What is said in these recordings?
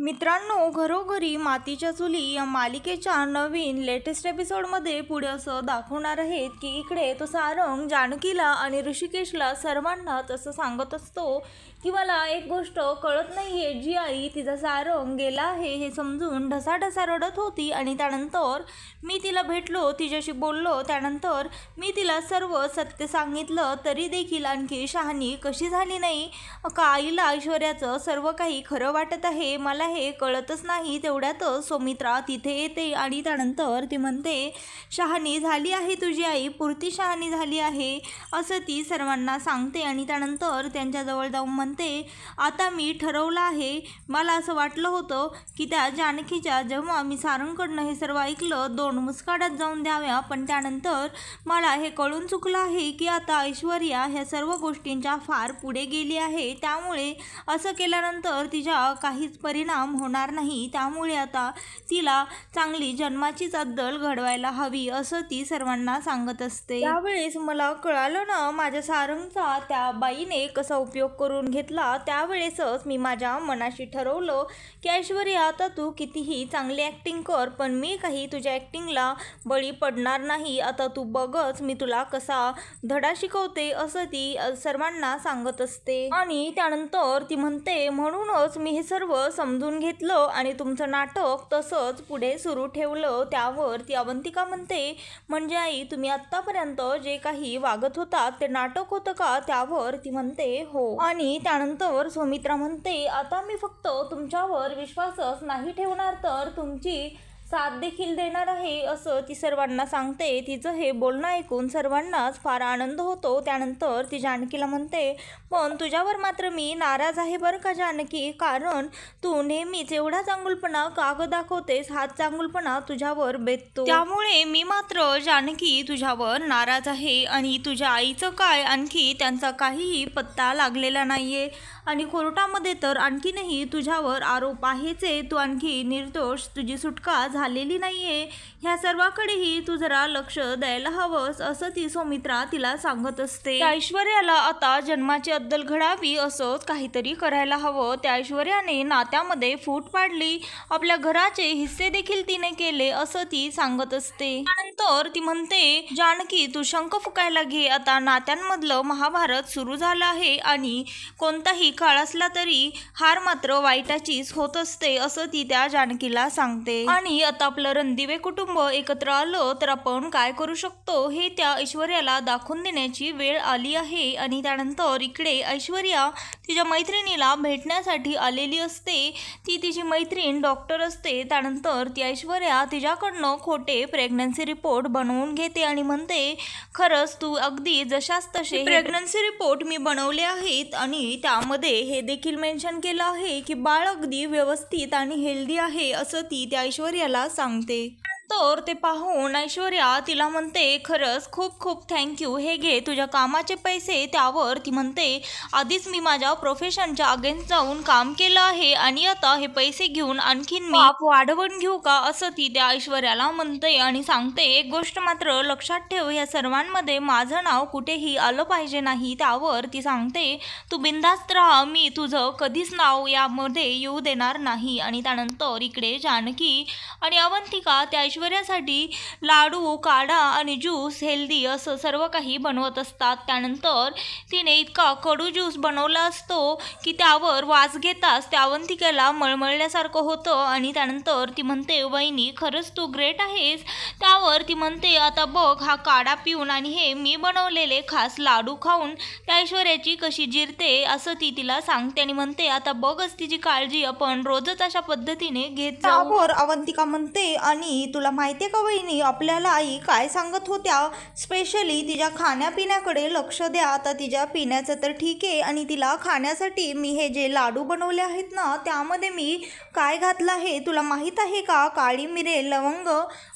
मित्रांनो, घरोघरी मातीच्या चुली या मालिकेच्या नवीन लेटेस्ट एपिसोडमध्ये पुढे असं दाखवणार आहेत की इकडे तो सारंग जानकीला आणि ऋषिकेशला सर्वांनाच असं सांगत असतो की मला एक गोष्ट कळत नाही आहे, जी आई तिचा सारंग गेला आहे हे समजून ढसाढसा रडत होती आणि त्यानंतर मी तिला भेटलो, तिच्याशी बोललो, त्यानंतर मी तिला सर्व सत्य सांगितलं तरी देखील आणखी शहाणी कशी झाली नाही का आईला ऐश्वर्याचं सर्व काही खरं वाटत आहे, मला हे कळतच नाही। तेवढ्यातच सौमित्रा तिथे येते आणि त्यानंतर ती म्हणते शहाणी झाली आहे तुझी आई, पुरती शहाणी झाली आहे असं ती सर्वांना सांगते आणि त्यानंतर त्यांच्याजवळ जाऊन म्हणते आता मी ठरवलं आहे, मला असं वाटलं होतं की त्या जानकीच्या जेव्हा मी सारंगकडनं हे सर्व ऐकलं 2 मुस्काडात जाऊन द्याव्या, पण त्यानंतर मला हे कळून चुकलं आहे की आता ऐश्वर्या ह्या सर्व गोष्टींच्या फार पुढे गेली आहे, त्यामुळे असं केल्यानंतर तिच्या काहीच परिणाम होणार नाही, त्यामुळे आता तिला चांगली जन्माचीच अद्दल घडवायला हवी असं ती सर्वांना सांगत असते। त्यावेळेस मला कळालं ना माझ्या सारंगचा त्या बाईने कसा उपयोग करून घेतला, त्यावेळेसच मी माझ्या मनाशी ठरवलं की ऐश्वर्या आता तू कितीही चांगली ॲक्टिंग कर, पण मी काही तुझ्या ॲक्टिंगला बळी पडणार नाही, आता तू बघच मी तुला कसा धडा शिकवते असं ती सर्वांना सांगत असते। आणि त्यानंतर ती म्हणते म्हणूनच मी हे सर्व समजून घेतलं आणि तुमचं नाटक तसंच पुढे सुरू ठेवलं। त्यावर ती अवंतिका म्हणते म्हणजे आई तुम्ही आत्तापर्यंत जे काही वागत होता ते नाटक होतं का? त्यावर ती म्हणते हो। आणि त्यानंतर सौमित्रा म्हणते आता मी फक्त तुमच्यावर विश्वासच नाही ठेवणार तर तुमची साथ देखील देणार आहे असं ती सर्वांना सांगते। तिचं हे बोलणं ऐकून सर्वांनाच फार आनंद होतो। त्यानंतर ती जानकीला म्हणते पण तुझ्यावर मात्र मी नाराज आहे बरं का जानकी, कारण तू नेहमीच एवढा चांगुलपणा का गं दाखवतेस, हाच चांगुलपणा तुझ्यावर बेततो, त्यामुळे मी मात्र जानकी तुझ्यावर नाराज आहे। आणि तुझ्या आईचं काय, आणखी त्यांचा काहीही पत्ता लागलेला नाहीये आणि कोर्टामध्ये तर आणखीनही तुझ्यावर आरोप आहेच आहे, तू आणखी निर्दोष, तुझी सुटका झालेली नाहीये, ह्या सर्वाकडेही तू जरा लक्ष द्यायला हवंस असं ती सौमित्रा तिला सांगत असते। ऐश्वर्याला आता जन्माची अद्दल घडावी असंच काहीतरी करायला हवं, त्या ऐश्वर्याने नात्यामध्ये फूट पाडली, आपल्या घराचे हिस्से देखील तिने केले असं ती सांगत असते। त्यानंतर ती म्हणते जानकी तू शंख फुकायला घे, आता नात्यांमधलं महाभारत सुरू झालं आहे आणि कोणताही काळ असला तरी हार मात्र वाईटाचीच होत असते असं ती त्या जानकीला सांगते। आणि आता आपलं रणदिवे कुटुंब एकत्र आलं तर आपण काय करू शकतो हे त्या ऐश्वर्याला दाखवून देण्याची वेळ आली आहे। आणि त्यानंतर इकडे ऐश्वर्या तिच्या मैत्रिणीला भेटण्यासाठी आलेली असते, ती तिची मैत्रीण डॉक्टर असते। त्यानंतर ती ऐश्वर्या तिच्याकडनं खोटे प्रेग्नन्सी रिपोर्ट बनवून घेते आणि म्हणते खरंच तू अगदी जशास तसे प्रेग्नन्सी रिपोर्ट मी बनवले आहेत आणि त्यामध्ये हे देखील मेन्शन केलं आहे की बाळ अगदी व्यवस्थित आणि हेल्दी आहे असं ती त्या ऐश्वर्याला सांगते। तर ते पाहून ऐश्वर्या तिला म्हणते खरंच खूप खूप थँक्यू, हे घे तुझ्या कामाचे पैसे। त्यावर ती म्हणते आधीच मी माझ्या प्रोफेशनच्या अगेन्स्ट जाऊन काम केलं आहे आणि आता हे पैसे घेऊन आणखीन मी वाढवून घेऊ का असं ती त्या ऐश्वर्याला म्हणते आणि सांगते एक गोष्ट मात्र लक्षात ठेव, या सर्वांमध्ये माझं नाव कुठेही आलं पाहिजे नाही। त्यावर ती सांगते तू बिनधास्त राहा, मी तुझं कधीच नाव यामध्ये येऊ देणार नाही। आणि त्यानंतर इकडे जानकी आणि अवंतिका त्या ऐश्वर्यासाठी लाडू, काढा आणि ज्यूस हेल्दी असं सर्व काही बनवत असतात। त्यानंतर तिने इतका कडू ज्यूस बनवला असतो की त्यावर वास घेताच त्या अवंतिकेला मळमळल्यासारखं होतं आणि त्यानंतर ती म्हणते वहिनी खरंच तू ग्रेट आहेस। त्यावर ती म्हणते आता बघ हा काढा पिऊन आणि हे मी बनवलेले खास लाडू खाऊन त्या ऐश्वर्याची कशी जिरते असं ती तिला सांगते आणि म्हणते आता बघच तिची काळजी आपण रोजच अशा पद्धतीने घेत जाऊ। त्यावर अवंतिका म्हणते आणि तुला माहितीये का वहिनी आपल्याला आई काय सांगत होत्या, स्पेशली तिच्या खाण्यापिण्याकडे लक्ष द्या, आता तिच्या पिण्याचं तर ठीक आहे आणि तिला खाण्यासाठी मी हे जे लाडू बनवले आहेत ना त्यामध्ये मी काय घातलं आहे तुला माहीत आहे का, काळी मिरे, लवंग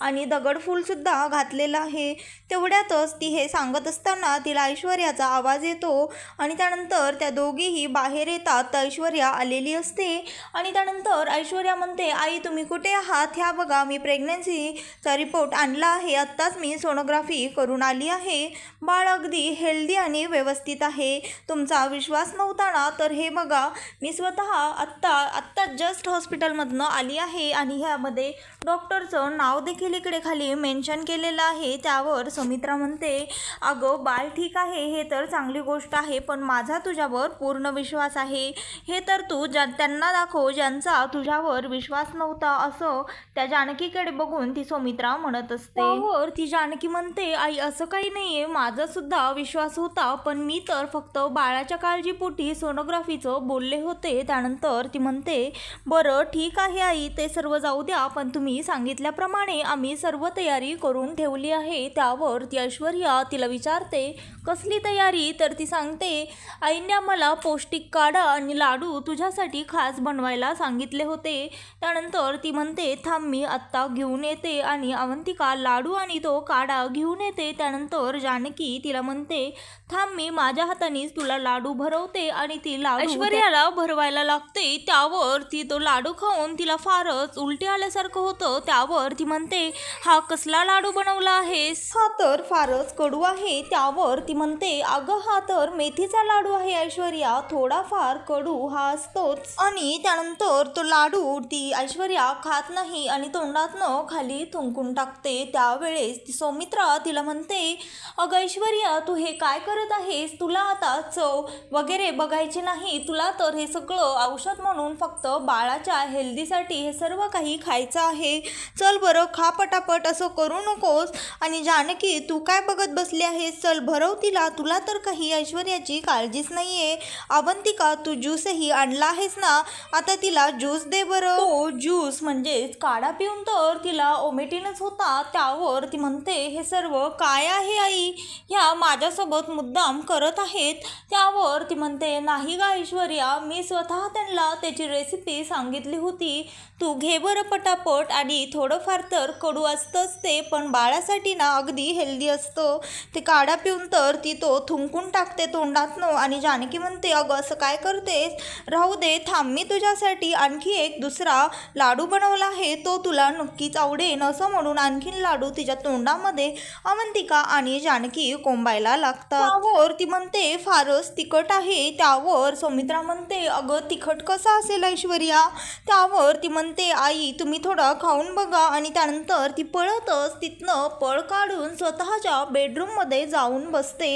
आणि दगडफूलसुद्धा घातलेलं आहे। तेवढ्यातच ती हे सांगत असताना तिला ऐश्वर्याचा आवाज येतो आणि त्यानंतर त्या दोघीही बाहेर येतात। ऐश्वर्या आलेली असते आणि त्यानंतर ऐश्वर्या म्हणते आई तुम्ही कुठे आहात, ह्या बघा मी प्रेग्नन्सी सोनोग्राफीचा रिपोर्ट आणला आहे. आत्ताच मी सोनोग्राफी करून आली आहे. बाळ अगदी हेल्दी आणि व्यवस्थित आहे. तुमचा विश्वास नव्हता ना, तर हे बघा, मी स्वतः आत्ता जस्ट हॉस्पिटलमधनं आली आहे आणि ह्यामध्ये डॉक्टरचं नाव देखील इकडे खाली मेन्शन केलेलं आहे. त्यावर सुमित्रा म्हणते, अगं बाळ ठीक आहे, हे तर चांगली गोष्ट आहे, पण माझा तुझ्यावर पूर्ण विश्वास आहे. हे तर तू त्यांना दाखव ज्यांचा तुझ्यावर विश्वास नव्हता, असं त्या जानकीकडे बघून ती सुमित्रा म्हणत असते. त्यावर ती जानकी म्हणते, आई असं काही नाही आहे, माझा सुद्धा विश्वास होता, पण मी तर फक्त बाळाच्या काळजीपोटी सोनोग्राफीचं बोलले होते. त्यानंतर ती म्हणते, बरं ठीक आहे आई, ते सर्व जाऊ द्या, पण तुम्ही सांगितल्याप्रमाणे आम्ही सर्व तयारी करून ठेवली आहे. त्यावर ती ऐश्वर्या तिला विचारते, कसली तयारी? तर ती सांगते, आईने मला पौष्टिक काढा आणि लाडू तुझ्यासाठी खास बनवायला सांगितले होते. त्यानंतर ती म्हणते, थांब मी आत्ता घेऊन येते, आणि अवंतिका लाडू आणि तो काढा घेऊन येते. त्यानंतर जानकी तिला म्हणते, थांब मी माझ्या हातानेच तुला लाडू भरवते, आणि ती लाडू ऐश्वर्याला भरवायला लागते. त्यावर ती तो लाडू खाऊन तिला फारच उलटी आल्यासारखं होतं. त्यावर ती म्हणते, हा कसला लाडू बनवला आहेस? हा तर फारच कडू आहे. त्यावर ती म्हणते, अगं हा तर मेथीचा लाडू आहे ऐश्वर्या, थोडाफार कडू हा असतोच. आणि त्यानंतर तो लाडू ती ऐश्वर्या खात नाही आणि तोंडातनं खाली थुंकून टाकते. त्यावेळेस ती सुमित्रा तिला म्हणते, अगं ऐश्वर्या, तू हे काय करत आहेस? तुला आता चव वगैरे बघायची नाही, तुला तर हे सगळं औषध म्हणून फक्त बाळाच्या हेल्दीसाठी हे सर्व काही खायचं आहे. चल बरं, खा पटापट, असं करू नकोस. आणि जानकी, तू काय बघत बसली आहेस? चल भरव तिला, तुला तर काही ऐश्वर्याची काळजीच नाहीये. अवंतिका, तू ज्यूसही आणला आहेस ना, आता तिला ज्यूस दे बरं. तो ज्यूस म्हणजेच काढा पिऊन तर तिला ओमेटिनच होता. त्यावर ती म्हणते, हे सर्व काय आहे आई? ह्या माझ्यासोबत मुद्दाम करत आहेत. त्यावर ती म्हणते, नाही गा ऐश्वर्या, मी स्वतः त्यांना त्याची रेसिपी सांगितली होती. तू घे बरं पटापट, आणि थोडंफार तर कडू असतंच ते, पण बाळासाठी ना अगदी हेल्दी असतं. ते काढा पिऊन तर ती तो थुंकून टाकते तोंडातनं. आणि जानकी म्हणते, अगं असं काय करतेस? राहू दे, थांब, मी तुझ्यासाठी आणखी एक दुसरा लाडू बनवला आहे, तो तुला नक्कीच आवडेल. असं म्हणून आणखीन लाडू तिच्या तोंडामध्ये अवंतिका आणि जानकी कोंबायला लागतात. त्यावर ती म्हणते, फारच तिखट आहे. त्यावर सुमित्रा म्हणते, अगं तिखट कसं असेल ऐश्वर्या? त्यावर ती म्हणते, आई तुम्ही थोडं खाऊन बघा. आणि त्यानंतर ती पळतच तिथनं पळ काढून स्वतःच्या बेडरूममध्ये जाऊन बसते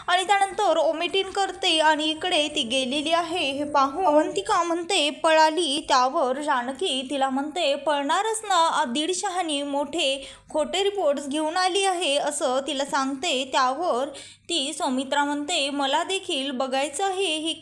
आणि त्यानंतर ओमेटिन करते. आणि इकडे ती गेलेली आहे हे पाहून अवंतिका म्हणते, पळाली. त्यावर जानकी तिला म्हणते, पळणारच ना, दीडशहानी मोठे खोटे रिपोर्ट्स घेऊन आली आहे, असं तिला सांगते. त्यावर ती सुमित्रा म्हणते, मला देखील बघायचं आहे ही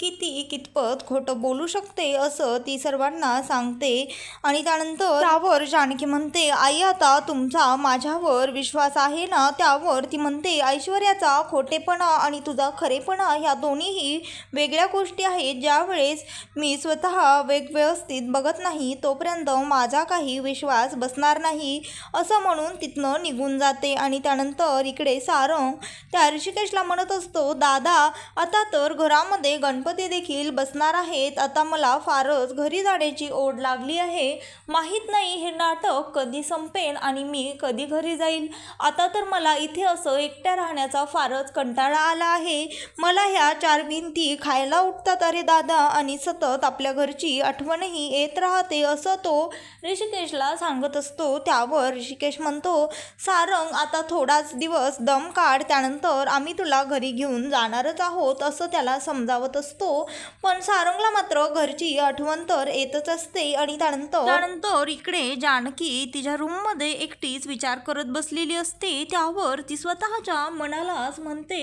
कितपत खोटं बोलू शकते, असं ती सर्वांना सांगते. आणि त्यावर जानकी म्हणते, आई आता तुमचा माझ्यावर विश्वास आहे ना? त्यावर ती म्हणते, ऐश्वर्याचा खोटेपणा आणि तुझा खरेपणा ह्या दोन्हीही वेगळ्या गोष्टी आहेत. ज्यावेळेस मी स्वतः व्यवस्थित बघत नाही तोपर्यंत माझा काही विश्वास बसणार नाही, असं म्हणून तिथनं निघून जाते. आणि त्यानंतर इकडे सारंग त्या ऋषिकेशला म्हणत असतो, दादा आता तर घरामध्ये गणपती देखील बसणार आहेत, आता मला फारच घरी जाण्याची ओढ लागली आहे. माहीत नाही हे नाटक कधी संपेन आणि मी कधी घरी जाईल. आता तर मला इथे असं एकट्या राहण्याचा फारच कंटाळा आला आहे. मला ह्या चार भिंती खायला उठतात अरे दादा, आणि सतत आपल्या घरची आठवणही येत राहते, असं तो ऋषिकेशला सांगत असतो. त्यावर ऋषिकेश म्हणतो, सारंग आता थोडाच दिवस दम काढ, त्यानंतर आम्ही तुला घरी घेऊन जाणारच आहोत, असं त्याला समजावत असतो. पण सारंगला मात्र घरची आठवण तर येतच असते. आणि त्यानंतर इकडे जानकी तिच्या रूममध्ये एकटीच विचार करत बसलेली असते. त्यावर ती स्वतःच्या मनालाच म्हणते,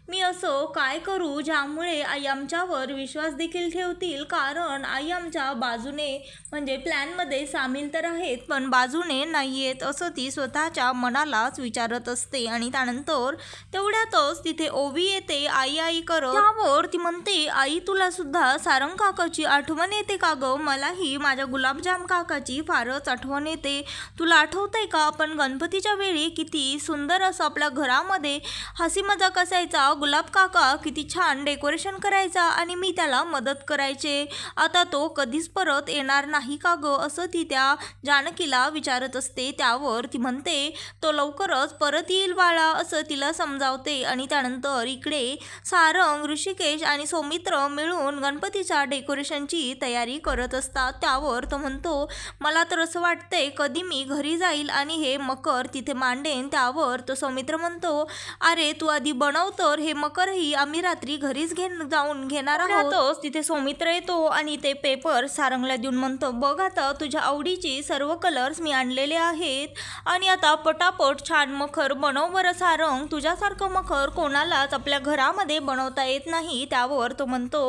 मी असं काय करू ज्यामुळे आई आमच्यावर विश्वास देखील ठेवतील, कारण आई आमच्या बाजूने म्हणजे प्लॅनमध्ये सामील तर आहेत पण बाजूने नाही आहेत, असं ती स्वतःच्या मनालाच विचारत असते. आणि त्यानंतर तेवढ्यातच तिथे ओवी येते आई आई करत. त्यावर ती म्हणते, आई तुला सुद्धा सारंग काकाची आठवण येते का गं? मलाही माझ्या गुलाबजाम काकाची फारच आठवण येते. तुला आठवतंय का आपण गणपतीच्या वेळी किती सुंदर असं आपल्या घरामध्ये हसी मजाक असायचा, गुलाब काका किती छान डेकोरेशन करायचा आणि मी त्याला मदत करायचे. आता तो कधीच परत येणार नाही का ग, असं ती त्या जानकीला विचारत असते. त्यावर ती म्हणते तो लवकरच परत येईल बाळा, असं तिला समजावते. आणि त्यानंतर इकडे सारंग, ऋषिकेश आणि सौमित्र मिळून गणपतीच्या डेकोरेशनची तयारी करत असतात. त्यावर तो म्हणतो मला तर असं वाटतंय कधी मी घरी जाईल आणि हे मकर तिथे मांडेन. त्यावर तो सौमित्र म्हणतो अरे तू आधी बनव तर, हे मकरही आम्ही रात्री घरीच जाऊन घेणार आहोत. तिथे सौमित्र येतो आणि ते पेपर सारंगला देऊन म्हणतो बघ आता तुझ्या आवडीचे सर्व कलर्स मी आणलेले आहेत आणि आता पटापट छान मखर बनव बरं सारंग, तुझ्यासारखं मखर कोणालाच आपल्या घरामध्ये बनवता येत नाही. त्यावर तो म्हणतो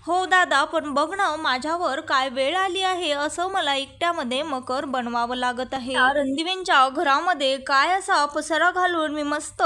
हो दादा, पण बघ ना माझ्यावर काय वेळ आली आहे, असं मला एकट्यामध्ये मकर बनवावं लागत आहे. रणदिवेंच्या घरामध्ये काय असा पसारा घालून मी मस्त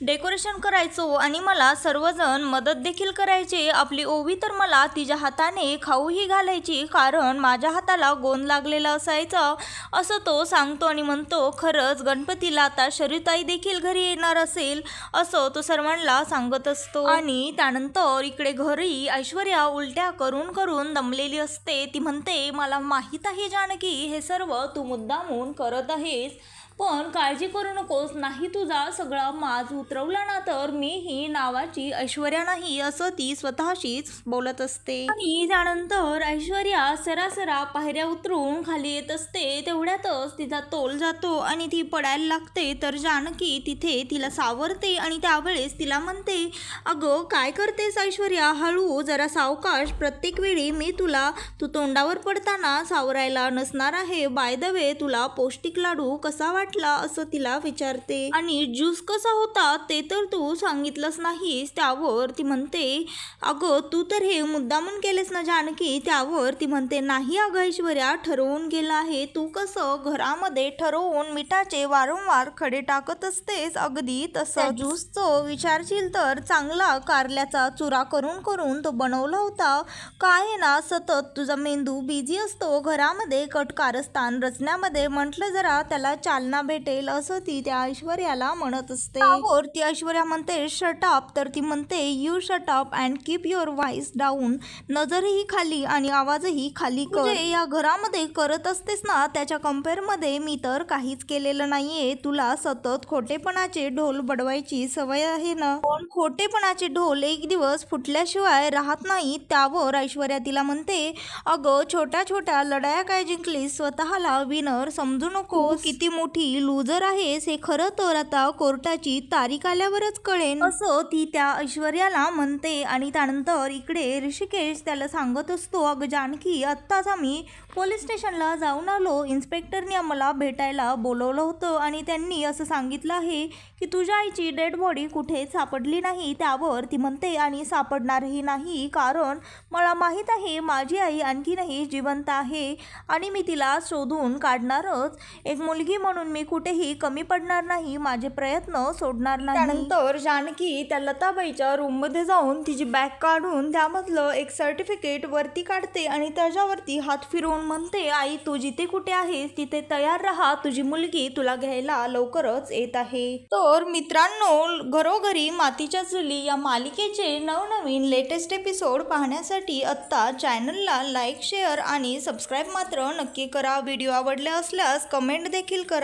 डेकोरेशन करायचो आणि मला सर्वजण मदत देखील करायचे. आपली ओवी तर मला तिच्या हाताने खाऊही घालायची कारण माझ्या हाताला गोंद लागलेला असायचा, असं तो सांगतो. आणि म्हणतो खरंच गणपतीला आता शरीताई देखील घरी येणार असेल, असं तो सर्वांना सांगत असतो. आणि त्यानंतर इकडे घरी ऐश्वर्या उलट्या करून करून दमलेली असते. ती म्हणते मला माहीत आहे जानकी हे सर्व तू मुद्दामून करत आहेस, पण काळजी करू नकोस, नाही तुझा सगळा माज उतरवला ना तर मी ही नावाची ऐश्वर्या नाही, असं ती स्वतःशीच बोलत असते. आणि त्यानंतर ऐश्वर्या सरासरा पायऱ्या उतरून खाली येत असते. तेवढ्यातच तिचा तोल जातो आणि ती पडायला लागते. तर जानकी तिथे तिला सावरते आणि त्यावेळेस तिला म्हणते अगं काय करतेस ऐश्वर्या, हळू जरा सावकाश, प्रत्येक वेळी मी तुला तू तोंडावर पडताना सावरायला नसणार आहे. बाय द वे तुला पौष्टिक लाडू कसा वाटला असं तिला विचारते. आणि ज्यूस कसा होता ते तर तू सांगितलंच नाहीस. त्यावर ती म्हणते अगं तू तर हे मुद्दामून केलेस ना जानकी. त्यावर ती म्हणते नाही अगं ऐश्वर्या, ठरवून गेला आहे, तू कसं घरामध्ये ठरवून मिठाचे वारंवार खडे टाकत असतेस अगदी तसं. ज्यूसचं विचारशील तर चांगला कारल्याचा चुरा करून करून तो बनवला होता. काय ना सतत तुझा मेंदू बिझी असतो घरामध्ये कट कारस्थान रचण्यामध्ये, म्हटलं जरा त्याला चालना भेटेल, असं ती त्या ऐश्वर्याला म्हणत असते. त्यावर ती ऐश्वर्या म्हणते शट अप. तर ती म्हणते you shut up and keep your voice down, नजरही खाली आणि आवाजही खाली कर. या घरामध्ये करत असतेस ना त्याच्या कम्पेअरमध्ये मी तर काहीच केलेलं नाहीये. तुला सतत खोटेपणाचे ढोल बडवायची सवय आहे ना, पण खोटेपणाचे ढोल एक दिवस फुटल्याशिवाय राहत नाही. त्यावर ऐश्वर्या तिला म्हणते अगं छोट्या छोट्या लढाया काय जिंकलीस, स्वतःला विनर समजू नको, किती मोठी लूजर आहेस हे खरं तर आता कोर्टाची तारीख आल्यावरच कळेन, असं ती त्या ऐश्वर्याला म्हणते. आणि त्यानंतर इकडे ऋषिकेश त्याला सांगत असतो अगं जानकी आत्ताच आम्ही पोलीस स्टेशनला जाऊन आलो, इन्स्पेक्टरनी आम्हाला भेटायला बोलवलं होतं आणि त्यांनी असं सांगितलं आहे की तुझ्या आईची डेड बॉडी कुठे सापडली नाही. त्यावर ती म्हणते आणि सापडणारही नाही कारण मला माहीत आहे माझी आई आणखीनही जिवंत आहे आणि मी तिला शोधून काढणारच. एक मुलगी म्हणून मी कुठेही कमी पडणार नाही, माझे प्रयत्न सोडणार नाही. त्यानंतर जानकी त्या लताबाईच्या रूममध्ये जाऊन तिची बॅग काढून त्यामधलं एक सर्टिफिकेट वरती काढते आणि त्याच्यावरती हात फिरवून म्हणते आई तू जिथे कुठे आहेस तिथे तयार राहा, तुझी मुलगी तुला घ्यायला लवकरच येत आहे. तर मित्रांनो, घरोघरी मातीच्या चुली या मालिकेचे नवनवीन लेटेस्ट एपिसोड पाहण्यासाठी आत्ता चॅनलला लाईक, शेअर आणि सबस्क्राईब मात्र नक्की करा. व्हिडिओ आवडले असल्यास कमेंट देखील करा.